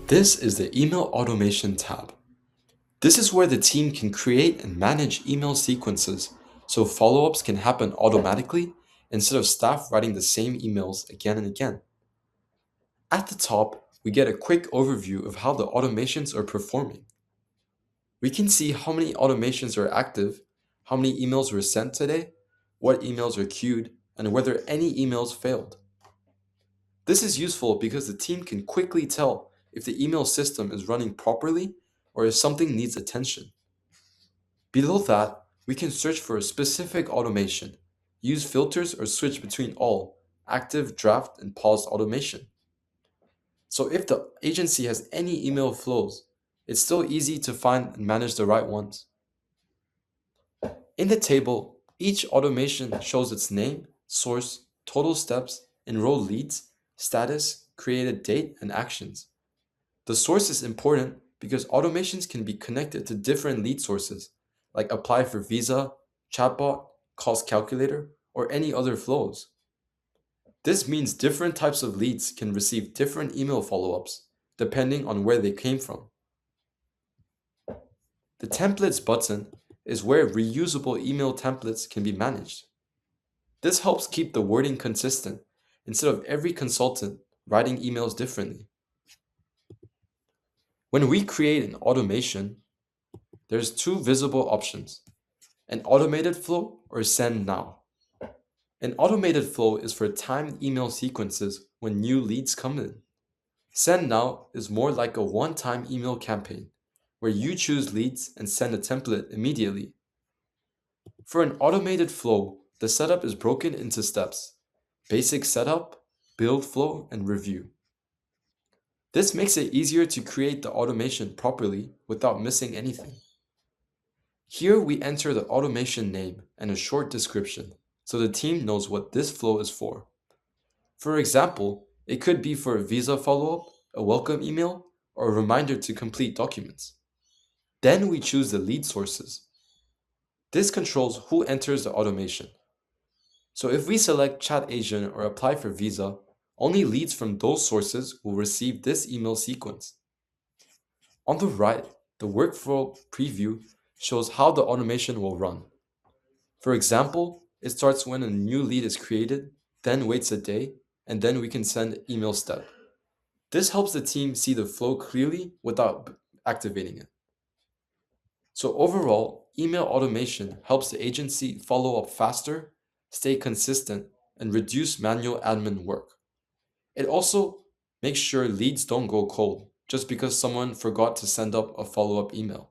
This is the Email Automation tab. This is where the team can create and manage email sequences so follow-ups can happen automatically instead of staff writing the same emails again and again. At the top, we get a quick overview of how the automations are performing. We can see how many automations are active, how many emails were sent today, what emails are queued, and whether any emails failed. This is useful because the team can quickly tell if the email system is running properly or if something needs attention. Below that, we can search for a specific automation, use filters or switch between all, active, draft, and paused automation. So if the agency has any email flows, it's still easy to find and manage the right ones. In the table, each automation shows its name, source, total steps, enrolled leads, status, created date, and actions. The source is important because automations can be connected to different lead sources, like apply for visa, chatbot, cost calculator, or any other flows. This means different types of leads can receive different email follow-ups, depending on where they came from. The Templates button is where reusable email templates can be managed. This helps keep the wording consistent instead of every consultant writing emails differently. When we create an automation, there's two visible options: an automated flow or send now. An automated flow is for timed email sequences when new leads come in. Send now is more like a one-time email campaign where you choose leads and send a template immediately. For an automated flow, the setup is broken into steps: basic setup, build flow, and review. This makes it easier to create the automation properly without missing anything. Here we enter the automation name and a short description so the team knows what this flow is for. For example, it could be for a visa follow-up, a welcome email, or a reminder to complete documents. Then we choose the lead sources. This controls who enters the automation. So if we select chat agent or apply for visa, only leads from those sources will receive this email sequence. On the right, the workflow preview shows how the automation will run. For example, it starts when a new lead is created, then waits a day, and then we can send email step. This helps the team see the flow clearly without activating it. So overall, email automation helps the agency follow up faster, stay consistent, and reduce manual admin work. It also makes sure leads don't go cold just because someone forgot to send up a follow-up email.